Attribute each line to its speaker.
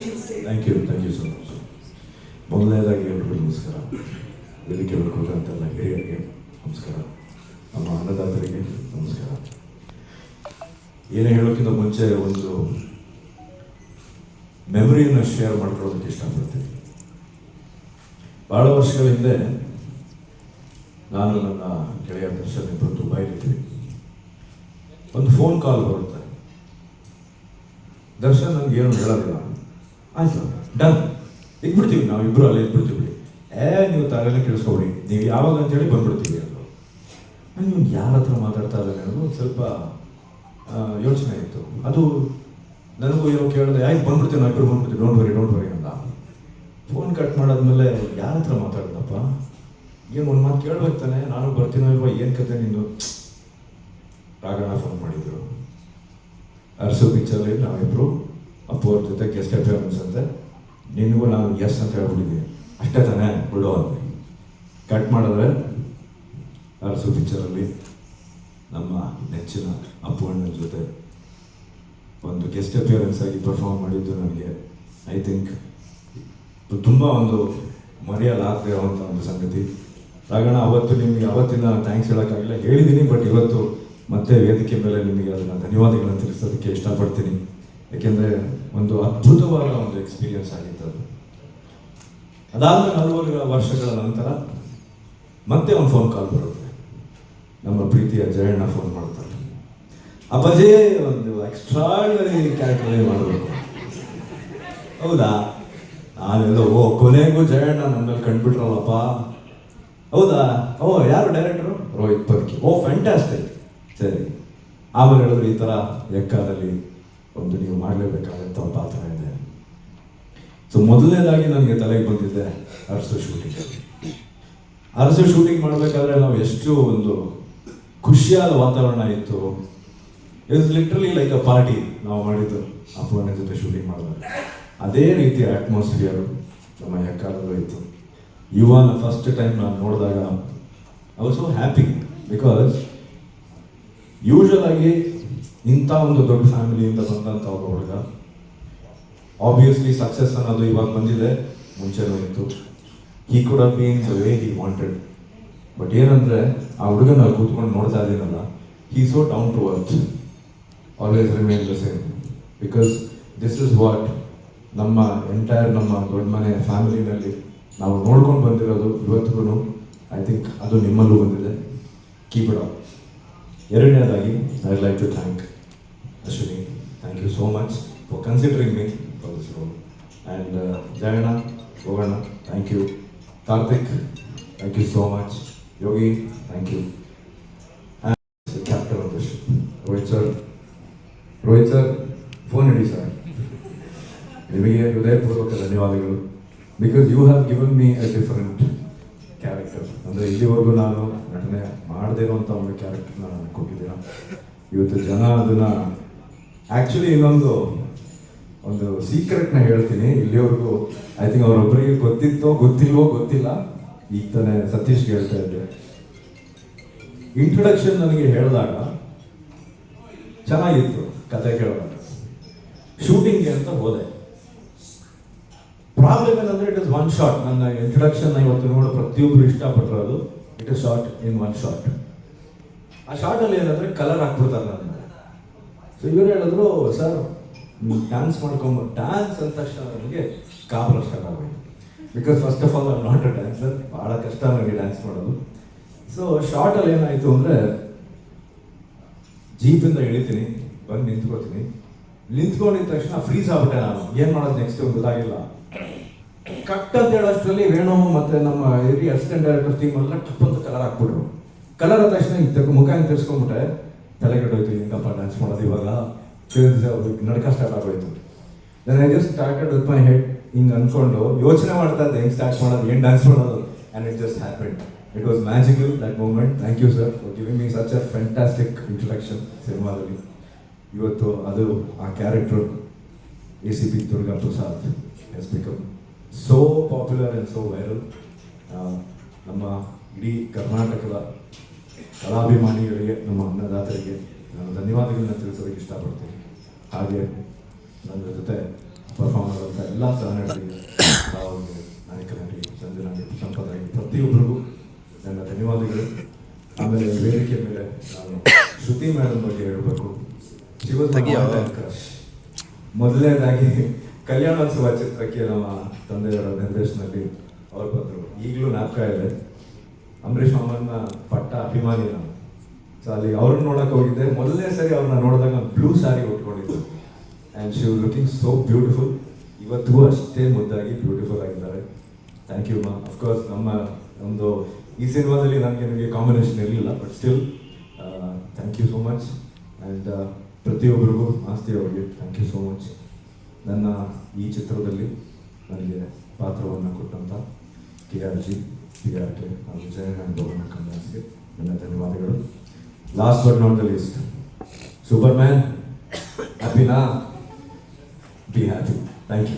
Speaker 1: Thank you so much. ಮೊದಲನೇದಾಗಿ ಎಲ್ರಿಗೂ ನಮಸ್ಕಾರ. ವೇದಿಕೆ ಬೆಳ್ಕೊಂಡಂತೆಲ್ಲ ಹಿರಿಯರಿಗೆ ನಮಸ್ಕಾರ, ನಮ್ಮ ಅನ್ನದಾತರಿಗೆ ನಮಸ್ಕಾರ. ಏನೇ ಹೇಳೋಕ್ಕಿಂತ ಮುಂಚೆ ಒಂದು ಮೆಮೊರಿಯನ್ನು ಶೇರ್ ಮಾಡ್ಕೊಳ್ಳೋದಕ್ಕೆ ಇಷ್ಟಪಡ್ತೀನಿ. ಭಾಳ ವರ್ಷಗಳ ಹಿಂದೆ ನಾನು ನನ್ನ ಗೆಳೆಯ ದರ್ಶನ್ ಇಬ್ಬರು ದುಬೈಲಿದ್ವಿ. ಒಂದು ಫೋನ್ ಕಾಲ್ ಬರುತ್ತೆ. ದರ್ಶನ್ ನನಗೆ ಏನು ಹೇಳೋದಿಲ್ಲ, ಆಯ್ತು ಡನ್ ಇದ್ಬಿಡ್ತೀವಿ, ನಾವು ಇಬ್ಬರು ಅಲ್ಲೇ ಇದ್ಬಿಡ್ತೀವಿ. ನೀವು ತಲೆನೇ ಕೇಳಿಸ್ಕೊಬಿಡಿ, ನೀವು ಯಾವಾಗ ಅಂತೇಳಿ ಬಂದ್ಬಿಡ್ತೀವಿ ಅಂದರು. ನೀವು ಯಾರ ಹತ್ರ ಮಾತಾಡ್ತಾ ಇದ್ದಾನೆ ಅನ್ನೋದು ಒಂದು ಸ್ವಲ್ಪ ಯೋಚನೆ ಇತ್ತು. ಅದು ನನಗೂ ಏನೋ ಕೇಳಿದೆ, ಆಯ್ತು ಬಂದ್ಬಿಡ್ತೀವಿ, ನಾವು ಇಬ್ಬರು ಬಂದ್ಬಿಡ್ತೀವಿ, ಡೋಂಟ್ ವರಿ ಅಂತ. ಫೋನ್ ಕಟ್ ಮಾಡಾದ್ಮೇಲೆ ಯಾರ ಹತ್ರ ಮಾತಾಡ್ದಪ್ಪ, ಏನು ಒಂದು ಮಾತು ಕೇಳ್ಬೇಕು ತಾನೆ, ನಾನು ಬರ್ತೀನೋ ಇಲ್ವಾ, ಏನು ಕತೆ ನಿಂದು. ರಾಘಣ್ಣ ಫೋನ್ ಮಾಡಿದ್ರು. ಅರಸು ಪಿಕ್ಚರ್ಲಿ ನಾವಿಬ್ಬರು ಅಪ್ಪು ಅವ್ರ ಜೊತೆ ಗೆಸ್ಟ್ ಅಪಿಯರೆನ್ಸ್ ಅಂತೆ, ನಿನಗೂ ನಾನು ಎಸ್ ಅಂತ ಹೇಳ್ಬಿಟ್ಟಿದ್ದೀನಿ, ಅಷ್ಟೇ ತಾನೇ ಬಿಡೋ ಅಂತ. ಕಟ್ ಮಾಡಿದ್ರೆ ಅರಸು ಪಿಕ್ಚರಲ್ಲಿ ನಮ್ಮ ನೆಚ್ಚಿನ ಅಪ್ಪು ಅಣ್ಣನ ಜೊತೆ ಒಂದು ಗೆಸ್ಟ್ ಅಪಿಯರೆನ್ಸ್ ಆಗಿ ಪರ್ಫಾರ್ಮ್ ಮಾಡಿದ್ದು ನನಗೆ ಐ ಥಿಂಕ್ ತುಂಬ ಒಂದು ಮರೆಯಲಾಗದೇ ಇರುವಂಥ ಒಂದು ಸಂಗತಿ. ರಾಘಣ್ಣ, ಅವತ್ತು ನಿಮಗೆ ಅವತ್ತಿನ ಥ್ಯಾಂಕ್ಸ್ ಹೇಳೋಕ್ಕಾಗಿಲ್ಲ, ಹೇಳಿದ್ದೀನಿ, ಬಟ್ ಇವತ್ತು ಮತ್ತೆ ವೇದಿಕೆ ಮೇಲೆ ನಿಮಗೆ ಅದನ್ನು ಧನ್ಯವಾದಗಳನ್ನು ತಿಳಿಸೋದಕ್ಕೆ ಇಷ್ಟಪಡ್ತೀನಿ. ಏಕೆಂದರೆ ಒಂದು ಅದ್ಭುತವಾದ ಒಂದು ಎಕ್ಸ್ಪೀರಿಯನ್ಸ್ ಆಗಿತ್ತು ಅದು. ಅದಾದಮೇಲೆ 4 ವರ್ಷಗಳ ನಂತರ ಮತ್ತೆ ಒಂದು ಫೋನ್ ಕಾಲ್ ಬರುತ್ತೆ. ನಮ್ಮ ಪ್ರೀತಿಯ ಜಯಣ್ಣ ಫೋನ್ ಮಾಡ್ತಾರೆ, ಅಪ್ಪಾಜಿ ಒಂದು ಎಕ್ಸ್ಟ್ರಾರ್ಡಿನರಿ ಕ್ಯಾರೆಕ್ಟರ್ ಮಾಡಬೇಕು. ಹೌದಾ? ನಾನೆಲ್ಲ ಕೊನೆಗೂ ಜಯಣ್ಣ ನನ್ನಲ್ಲಿ ಕಂಡುಬಿಟ್ರಲ್ಲಪ್ಪ. ಹೌದಾ? ಯಾರು ಡೈರೆಕ್ಟರು? ರೋಹಿತ್ ಪರ್ಕಿ. ಫ್ಯಾಂಟಾಸ್ಟಿಕ್. ಸರಿ. ಆಮೇಲೆ ಹೇಳಿದ್ರು, ಈ ಥರ ಎಕ್ಕಾದಲ್ಲಿ ಒಂದು ನೀವು ಮಾಡಲೇಬೇಕಾದಂಥ ಒಂದು ಪಾತ್ರ ಇದೆ. ಸೊ ಮೊದಲನೇದಾಗಿ ನನಗೆ ತಲೆಗೆ ಬಂದಿದ್ದೆ ಅರಸು ಶೂಟಿಂಗ್ ಮಾಡಬೇಕಾದ್ರೆ ನಾವು ಎಷ್ಟು ಒಂದು ಖುಷಿಯಾದ ವಾತಾವರಣ ಇತ್ತು. It's literally like a party ನಾವು ಮಾಡಿದ್ದು ಅಪ್ಪನ ಜೊತೆ ಶೂಟಿಂಗ್ ಮಾಡಿದಾಗ. ಅದೇ ರೀತಿಯ ಅಟ್ಮಾಸ್ಫಿಯರು ನಮ್ಮ ಎಕ್ಕಾದಲ್ಲೂ ಇತ್ತು. ಯುವನ ಫಸ್ಟ್ ಟೈಮ್ ನಾನು ನೋಡಿದಾಗ I was so happy, because usual ಆಗಿ ಇಂಥ ಒಂದು ದೊಡ್ಡ ಫ್ಯಾಮಿಲಿಯಿಂದ ಬಂದಂಥ ಒಬ್ಬ ಹುಡುಗ, ಆಬ್ವಿಯಸ್ಲಿ ಸಕ್ಸಸ್ ಅನ್ನೋದು ಇವಾಗ ಬಂದಿದೆ, ಮುಂಚೆನೂ ಇತ್ತು. He could have been the way he wanted. But ಏನಂದರೆ ಆ ಹುಡುಗನ ಕೂತ್ಕೊಂಡು ನೋಡ್ತಾ ಇದ್ದೀನಲ್ಲ, he so down to earth, always remain the same. Because this is what ನಮ್ಮ ಎಂಟೈರ್ ನಮ್ಮ ದೊಡ್ಡ ಮನೆ ಫ್ಯಾಮಿಲಿನಲ್ಲಿ ನಾವು ನೋಡ್ಕೊಂಡು ಬಂದಿರೋದು ಇವತ್ತಿಗೂ. ಐ ಥಿಂಕ್ ಅದು ನಿಮ್ಮಲ್ಲೂ ಬಂದಿದೆ. Keep it up. ಎರಡನೇದಾಗಿ I like to thank Ashwini. Thank you so much for considering me for this role. And Jayanna, ಹೋಗೋಣ, thank you. Karthik, thank you so much. Yogi, thank you. And captain of the ship Rohit sir phone ಇಡಿ sir. ನಿಮಗೆ ಹೃದಯಪೂರ್ವಕ ಧನ್ಯವಾದಗಳು. Because you have given me a different character. ಅಂದರೆ ಇಲ್ಲಿವರೆಗೂ ನಾನು ನಟನೆ ಮಾಡದೇ ಇರುವಂಥ ಒಂದು ಕ್ಯಾರೆಕ್ಟರ್ನ ನಾನು ಕೊಟ್ಟಿದ್ದೀರ. ಇವತ್ತು ಜನ ಅದನ್ನು ಆ್ಯಕ್ಚುಲಿ ಇನ್ನೊಂದು ಸೀಕ್ರೆಟ್ನ ಹೇಳ್ತೀನಿ. ಇಲ್ಲಿವರೆಗೂ ಐ ಥಿಂಕ್ ಅವರೊಬ್ಬರಿಗೆ ಗೊತ್ತಿಲ್ವೋ ಗೊತ್ತಿಲ್ಲ. ಈಗ ತಾನೇ ಸತೀಶ್ಗೆ ಹೇಳ್ತಾ ಇದ್ದೆ, ಇಂಟ್ರೊಡಕ್ಷನ್ ನನಗೆ ಹೇಳಿದಾಗ ಚೆನ್ನಾಗಿತ್ತು ಕತೆ ಕೇಳಿದಾಗ. ಶೂಟಿಂಗ್ಗೆ ಅಂತ ಹೋದೆ. ಪ್ರಾಬ್ಲಮ್ ಏನಂದರೆ ಇಟ್ ಇಸ್ ಒನ್ ಶಾಟ್. ನನ್ನ ಇಂಟ್ರೊಡಕ್ಷನ್ ಇವತ್ತು ನೋಡೋ ಪ್ರತಿಯೊಬ್ಬರು ಇಷ್ಟಪಟ್ಟಿರೋದು it is short in one shot. ಆ ಶಾರ್ಟಲ್ಲಿ ಏನಂದರೆ ಕಲರ್ ಹಾಕ್ಬಿಡ್ತಾರೆ ನನ್ನ. ಸೊ ಇವರು ಹೇಳಿದ್ರು, ಸರ್ ಡ್ಯಾನ್ಸ್ ಡ್ಯಾನ್ಸ್ ಅಂದ ತಕ್ಷಣ ನನಗೆ ಕಾಬರ ಸ್ಟಾರ್ಟ್ ಆಗಬೇಕು. Because first of all I am not a dancer. ಭಾಳ ಕಷ್ಟ ನನಗೆ ಡ್ಯಾನ್ಸ್ ಮಾಡೋದು. ಸೊ ಶಾರ್ಟಲ್ಲಿ ಏನಾಯಿತು ಅಂದರೆ, ಜೀಪಿಂದ ಇಳಿತೀನಿ, ಬಂದು ನಿಂತ್ಕೋತೀನಿ. ನಿಂತ್ಕೊಂಡಿದ್ದ ತಕ್ಷಣ ಫ್ರೀಸ್ ಆಗ್ಬಿಟ್ಟೆ ನಾನು. ಏನು ಮಾಡೋದು ನೆಕ್ಸ್ಟ್ ಗೊತ್ತಾಗಿಲ್ಲ. ಕಟ್ ಅಂತ ಹೇಳೋಷ್ಟರಲ್ಲಿ ವೇಣು ಮತ್ತು ನಮ್ಮ ಹಿರಿಯ ಅಸಿಸ್ಟೆಂಟ್ ಡೈರೆಕ್ಟರ್ ಟೀಮ್ ಎಲ್ಲ ಟಪ್ಪಂತ ಕಲರ್ ಹಾಕ್ಬಿಟ್ರು. ಕಲರ್ ಆದ ತಕ್ಷಣ ಮುಖ ಹಿಂಗೆ ತಿರ್ಸ್ಕೊಂಡ್ಬಿಟ್ಟೆ. ತಲೆಗೆಟ್ಟೋಯ್ತು, ಹೆಂಗಪ್ಪ ಡ್ಯಾನ್ಸ್ ಮಾಡೋದು ಇವಾಗ, ನಡ್ಕ ಸ್ಟಾರ್ಟ್ ಆಗೋಯ್ತು. Then I just started with my head ಹಿಂಗೆ ಅಂದ್ಕೊಂಡು ಯೋಚನೆ ಮಾಡ್ತಾ ಇದ್ದೆ, ಹೆಂಗೆ ಸ್ಟಾರ್ಟ್ ಮಾಡೋದು, ಏನು ಡ್ಯಾನ್ಸ್ ಮಾಡೋದು. And it just happened. It was magical that moment. Thank you sir for giving me such a fantastic introduction ಸಿನಿಮಾದಲ್ಲಿ. ಇವತ್ತು ಅದು ಆ character ACP Durga Prasad has become so popular and so viral. ನಮ್ಮ ಇಡೀ ಕರ್ನಾಟಕದ ಕಲಾಭಿಮಾನಿಗಳಿಗೆ, ನಮ್ಮ ಅನ್ನದಾತರಿಗೆ ನಾನು ಧನ್ಯವಾದಗಳನ್ನ ತಿಳಿಸೋದಕ್ಕೆ ಇಷ್ಟಪಡ್ತೀನಿ. ಹಾಗೆ ನನ್ನ ಜೊತೆ ಪರ್ಫಾರ್ಮ್ ಮಾಡುವಂಥ ಎಲ್ಲ ಸಹನಟರಿಗೆ, ಅವ್ರಿಗೆ ನಾಯಕ ನಟಿ, ಸಂಜನಾ ನಟಿ, ಸಂಪದಾಗಿ ಪ್ರತಿಯೊಬ್ಬರಿಗೂ ನನ್ನ ಧನ್ಯವಾದಗಳು. ಆಮೇಲೆ ವೇದಿಕೆ ಮೇಲೆ ನಾನು ಶ್ರುತಿ ಮೇಡಮ್ ಬಗ್ಗೆ ಹೇಳಬೇಕು. ಕ್ರಶ್. ಮೊದಲನೇದಾಗಿ ಕಲ್ಯಾಣೋತ್ಸವ ಚಿತ್ರಕ್ಕೆ ನಮ್ಮ ತಂದೆಯವರ ನಿರ್ದೇಶನದಲ್ಲಿ ಅವ್ರು ಬಂದರು. ಈಗಲೂ ಜ್ಞಾಪಕ ಇದೆ. ಅಂಬರೀಷ್ ಮಾಮನ ಪಟ್ಟ ಅಭಿಮಾನಿ ನಾನು. ಸೊ ಅಲ್ಲಿ ಅವ್ರನ್ನ ನೋಡಕ್ಕೆ ಹೋಗಿದ್ದೆ. ಮೊದಲನೇ ಸರಿ ಅವ್ರನ್ನ ನೋಡಿದಾಗ ಬ್ಲೂ ಸ್ಯಾರಿ ಉಟ್ಕೊಂಡಿದ್ದು. And she was looking so beautiful. ಇವತ್ತಿಗೂ ಅಷ್ಟೇ ಮುದ್ದಾಗಿ ಬ್ಯೂಟಿಫುಲ್ ಆಗಿದ್ದಾರೆ. ಥ್ಯಾಂಕ್ ಯು ಮಾ. ಅಫ್ಕೋರ್ಸ್ ನಮ್ಮದು ಈ ಸಿನಿಮಾದಲ್ಲಿ ನನಗೆ ಕಾಂಬಿನೇಷನ್ ಇರಲಿಲ್ಲ, but still thank you so much. And ಪ್ರತಿಯೊಬ್ಬರಿಗೂ ಆಸ್ತಿ ಅವರಿಗೆ ಥ್ಯಾಂಕ್ ಯು ಸೋ ಮಚ್. ನನ್ನ ಈ ಚಿತ್ರದಲ್ಲಿ ನನಗೆ ಪಾತ್ರವನ್ನು ಕೊಟ್ಟಂಥ KRG, PRK ಹಾಗೂ ವಿಜಯನಾರಾಯಣ ಗೌಡ ಕಂದಾಸ್ಗೆ ನನ್ನ ಧನ್ಯವಾದಗಳು. Last but not the least, super man, ಹ್ಯಾಪಿನಾ? Be happy. Thank you.